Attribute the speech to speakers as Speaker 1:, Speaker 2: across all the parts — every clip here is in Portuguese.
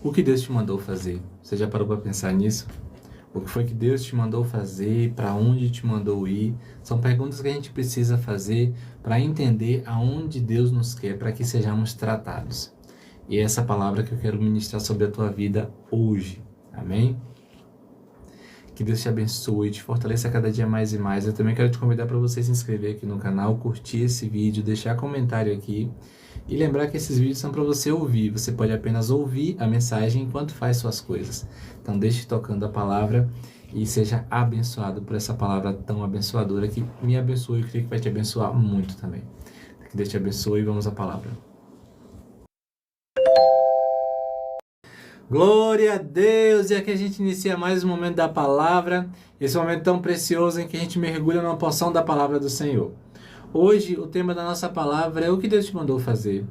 Speaker 1: O que Deus te mandou fazer? Você já parou para pensar nisso? O que foi que Deus te mandou fazer? Para onde te mandou ir? São perguntas que a gente precisa fazer para entender aonde Deus nos quer para que sejamos tratados. E é essa palavra que eu quero ministrar sobre a tua vida hoje. Amém? Que Deus te abençoe, te fortaleça cada dia mais e mais. Eu também quero te convidar para você se inscrever aqui no canal, curtir esse vídeo, deixar comentário aqui e lembrar que esses vídeos são para você ouvir. Você pode apenas ouvir a mensagem enquanto faz suas coisas. Então deixe tocando a palavra e seja abençoado por essa palavra tão abençoadora que me abençoe e eu creio que vai te abençoar muito também. Que Deus te abençoe e vamos à palavra. Glória a Deus! E aqui a gente inicia mais um momento da palavra, esse momento tão precioso em que a gente mergulha numa porção da palavra do Senhor. Hoje o tema da nossa palavra é o que Deus te mandou fazer.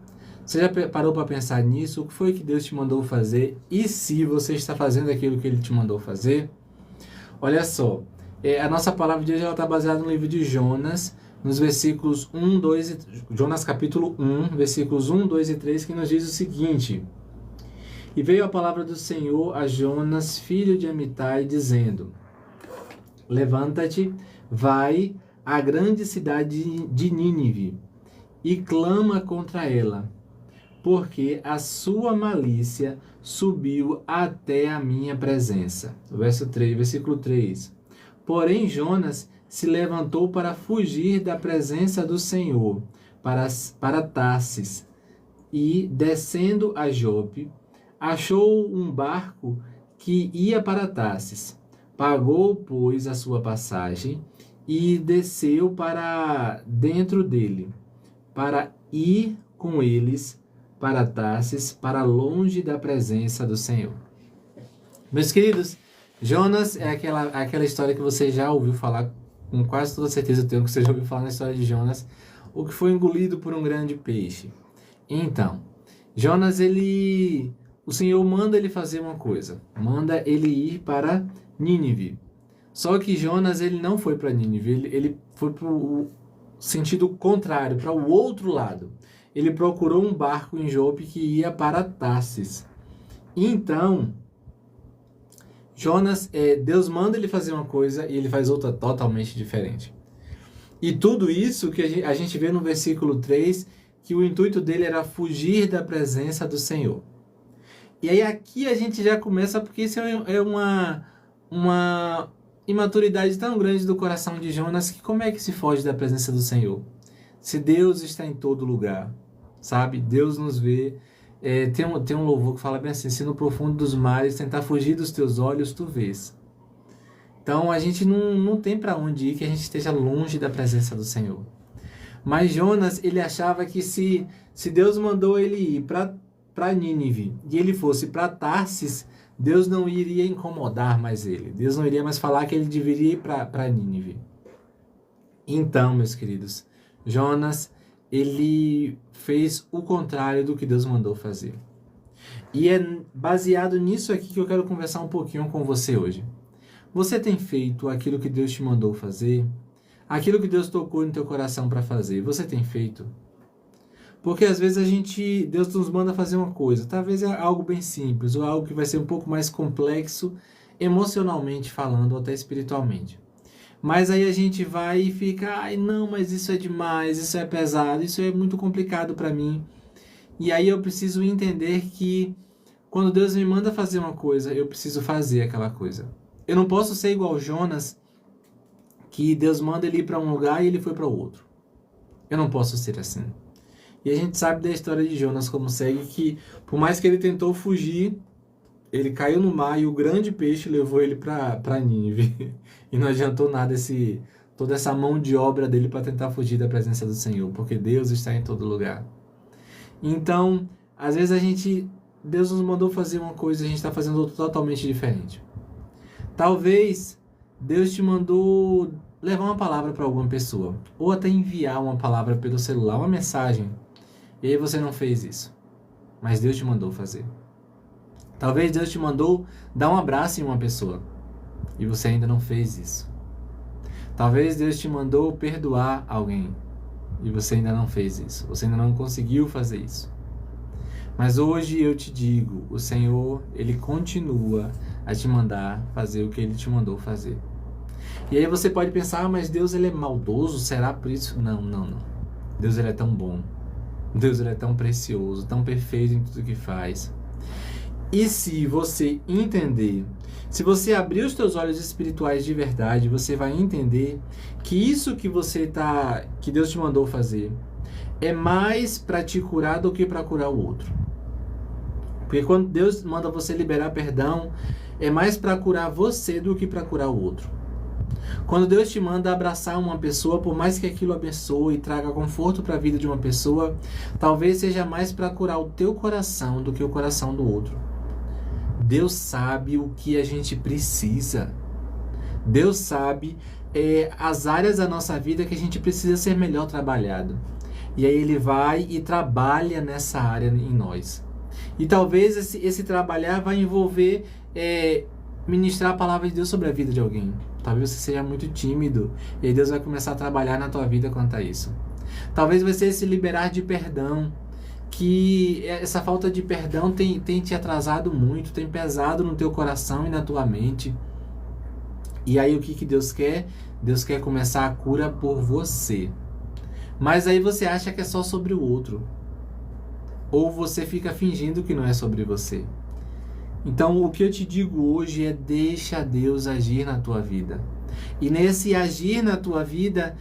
Speaker 1: Você já parou para pensar nisso? O que foi que Deus te mandou fazer? E se você está fazendo aquilo que Ele te mandou fazer? Olha só, a nossa palavra de hoje está baseada no livro de Jonas, nos versículos 1, 2 e... Jonas capítulo 1, versículos 1, 2 e 3, que nos diz o seguinte: E veio a palavra do Senhor a Jonas, filho de Amitai, dizendo: Levanta-te, vai à grande cidade de Nínive e clama contra ela, porque a sua malícia subiu até a minha presença. Versículo 3. Porém Jonas se levantou para fugir da presença do Senhor, para Tarsis, e, descendo a Jope, achou um barco que ia para Tarsis. Pagou, pois, a sua passagem e desceu para dentro dele, para ir com eles para Tarsis, para longe da presença do Senhor. Meus queridos, Jonas é aquela história que você já ouviu falar, com quase toda certeza eu tenho que você já ouviu falar na história de Jonas, o que foi engolido por um grande peixe. Então, Jonas, o Senhor manda ele fazer uma coisa, manda ele ir para Nínive. Só que Jonas, ele não foi para Nínive, ele foi para o sentido contrário, para o outro lado. Ele procurou um barco em Jope que ia para Tarsis. Então, Jonas, Deus manda ele fazer uma coisa e ele faz outra totalmente diferente. E tudo isso que a gente vê no versículo 3, que o intuito dele era fugir da presença do Senhor. E aí aqui a gente já começa, porque isso é uma imaturidade tão grande do coração de Jonas, que como é que se foge da presença do Senhor? Se Deus está em todo lugar, sabe? Deus nos vê. Tem um louvor que fala bem assim: se no profundo dos mares tentar fugir dos teus olhos, tu vês. Então a gente não tem para onde ir que a gente esteja longe da presença do Senhor. Mas Jonas, ele achava que se Deus mandou ele ir para Nínive e ele fosse para Tarsis, Deus não iria incomodar mais ele. Deus não iria mais falar que ele deveria ir para Nínive. Então, meus queridos, Jonas, ele fez o contrário do que Deus mandou fazer. E é baseado nisso aqui que eu quero conversar um pouquinho com você hoje. Você tem feito aquilo que Deus te mandou fazer? Aquilo que Deus tocou no teu coração para fazer, você tem feito? Porque às vezes Deus nos manda fazer uma coisa, talvez é algo bem simples, ou algo que vai ser um pouco mais complexo, emocionalmente falando, ou até espiritualmente. Mas aí a gente vai e fica, ai não, mas isso é demais, isso é pesado, isso é muito complicado para mim. E aí eu preciso entender que quando Deus me manda fazer uma coisa, eu preciso fazer aquela coisa. Eu não posso ser igual Jonas, que Deus manda ele ir para um lugar e ele foi para o outro. Eu não posso ser assim. E a gente sabe da história de Jonas como segue, que por mais que ele tentou fugir, ele caiu no mar e o grande peixe levou ele para Nínive. E não adiantou nada toda essa mão de obra dele para tentar fugir da presença do Senhor, porque Deus está em todo lugar. Então, às vezes Deus nos mandou fazer uma coisa e a gente está fazendo outra totalmente diferente. Talvez Deus te mandou levar uma palavra para alguma pessoa, ou até enviar uma palavra pelo celular, uma mensagem, e aí você não fez isso, mas Deus te mandou fazer. Talvez Deus te mandou dar um abraço em uma pessoa, e você ainda não fez isso. Talvez Deus te mandou perdoar alguém, e você ainda não fez isso, você ainda não conseguiu fazer isso. Mas hoje eu te digo, o Senhor, Ele continua a te mandar fazer o que Ele te mandou fazer. E aí você pode pensar, mas Deus Ele é maldoso, será por isso? Não. Deus Ele é tão bom. Deus Ele é tão precioso, tão perfeito em tudo que faz. E se você entender, se você abrir os teus olhos espirituais de verdade, você vai entender que isso que Deus te mandou fazer é mais para te curar do que para curar o outro. Porque quando Deus manda você liberar perdão, é mais para curar você do que para curar o outro. Quando Deus te manda abraçar uma pessoa, por mais que aquilo abençoe e traga conforto para a vida de uma pessoa, talvez seja mais para curar o teu coração do que o coração do outro. Deus sabe o que a gente precisa. Deus sabe as áreas da nossa vida que a gente precisa ser melhor trabalhado. E aí Ele vai e trabalha nessa área em nós. E talvez esse trabalhar vai envolver ministrar a palavra de Deus sobre a vida de alguém. Talvez você seja muito tímido e aí Deus vai começar a trabalhar na tua vida quanto a isso. Talvez você se liberar de perdão, que essa falta de perdão tem te atrasado muito, tem pesado no teu coração e na tua mente. E aí o que Deus quer? Deus quer começar a cura por você. Mas aí você acha que é só sobre o outro. Ou você fica fingindo que não é sobre você. Então o que eu te digo hoje é: deixa Deus agir na tua vida. E nesse agir na tua vida,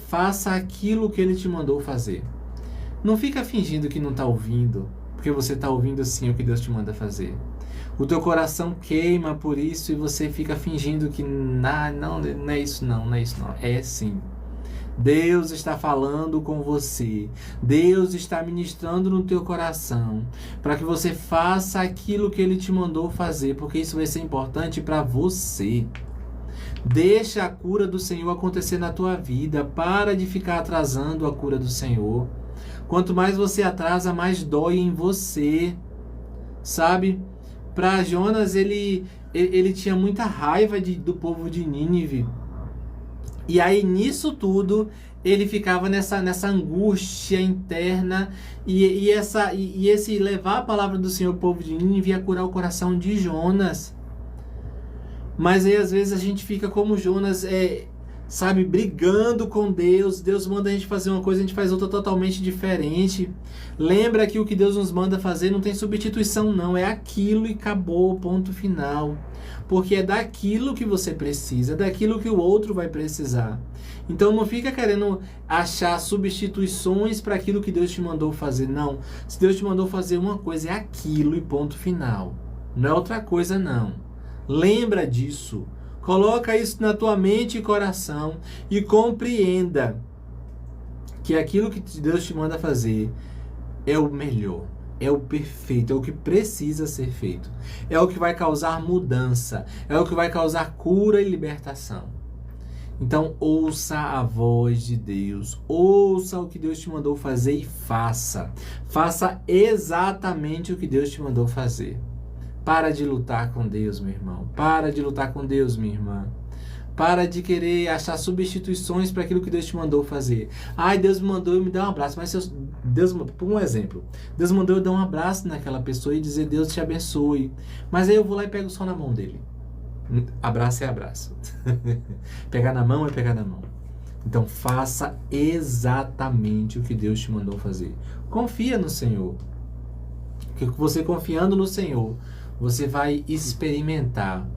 Speaker 1: faça aquilo que Ele te mandou fazer. Não fica fingindo que não está ouvindo, porque você está ouvindo sim o que Deus te manda fazer. O teu coração queima por isso e você fica fingindo que não é isso não. É sim. Deus está falando com você. Deus está ministrando no teu coração para que você faça aquilo que Ele te mandou fazer, porque isso vai ser importante para você. Deixa a cura do Senhor acontecer na tua vida. Para de ficar atrasando a cura do Senhor. Quanto mais você atrasa, mais dói em você. Sabe? Para Jonas, ele tinha muita raiva do povo de Nínive. E aí, nisso tudo, ele ficava nessa angústia interna. E esse levar a palavra do Senhor ao povo de Nínive ia curar o coração de Jonas. Mas aí, às vezes, a gente fica como Jonas, sabe, brigando com Deus. Deus manda a gente fazer uma coisa, a gente faz outra totalmente diferente. Lembra que o que Deus nos manda fazer não tem substituição, não. É aquilo e acabou, ponto final. Porque é daquilo que você precisa, é daquilo que o outro vai precisar. Então não fica querendo achar substituições para aquilo que Deus te mandou fazer. Não. Se Deus te mandou fazer uma coisa, é aquilo e ponto final. Não é outra coisa, não. Lembra disso. Coloca isso na tua mente e coração e compreenda que aquilo que Deus te manda fazer é o melhor, é o perfeito, é o que precisa ser feito. É o que vai causar mudança, é o que vai causar cura e libertação. Então ouça a voz de Deus, ouça o que Deus te mandou fazer e faça. Faça exatamente o que Deus te mandou fazer. Para de lutar com Deus, meu irmão. Para de lutar com Deus, minha irmã. Para de querer achar substituições para aquilo que Deus te mandou fazer. Ai, Deus me mandou eu me dar um abraço. Mas por um exemplo, Deus mandou eu dar um abraço naquela pessoa e dizer: Deus te abençoe. Mas aí eu vou lá e pego só na mão dele. Abraço é abraço. Pegar na mão é pegar na mão. Então faça exatamente o que Deus te mandou fazer. Confia no Senhor. Porque você confiando no Senhor, você vai experimentar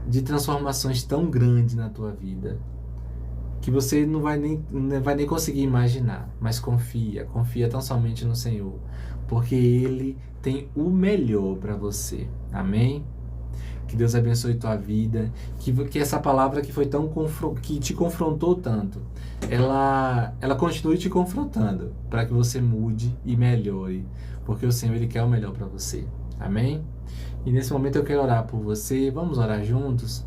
Speaker 1: de transformações tão grandes na tua vida que você não vai nem conseguir imaginar. Mas confia tão somente no Senhor, porque Ele tem o melhor para você. Amém? Que Deus abençoe tua vida, que essa palavra que foi que te confrontou tanto, ela continue te confrontando para que você mude e melhore, porque o Senhor Ele quer o melhor para você. Amém? E nesse momento eu quero orar por você. Vamos orar juntos?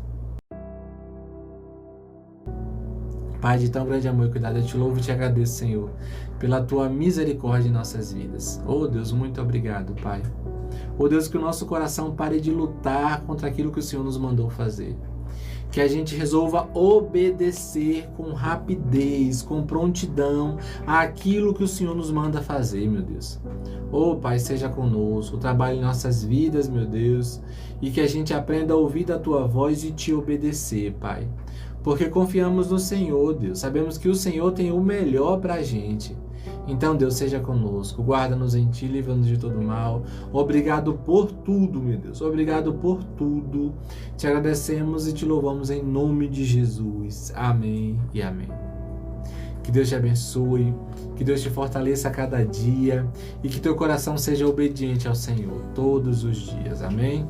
Speaker 1: Pai de tão grande amor e cuidado, eu te louvo e te agradeço, Senhor, pela tua misericórdia em nossas vidas. Oh Deus, muito obrigado, Pai. Oh Deus, que o nosso coração pare de lutar contra aquilo que o Senhor nos mandou fazer. Que a gente resolva obedecer com rapidez, com prontidão àquilo que o Senhor nos manda fazer, meu Deus. Ô Pai, seja conosco, trabalhe em nossas vidas, meu Deus, e que a gente aprenda a ouvir da Tua voz e Te obedecer, Pai. Porque confiamos no Senhor, Deus. Sabemos que o Senhor tem o melhor pra gente. Então, Deus, seja conosco, guarda-nos em Ti, livra-nos de todo mal. Obrigado por tudo, meu Deus, obrigado por tudo. Te agradecemos e Te louvamos em nome de Jesus. Amém e amém. Que Deus te abençoe, que Deus te fortaleça a cada dia e que teu coração seja obediente ao Senhor todos os dias. Amém?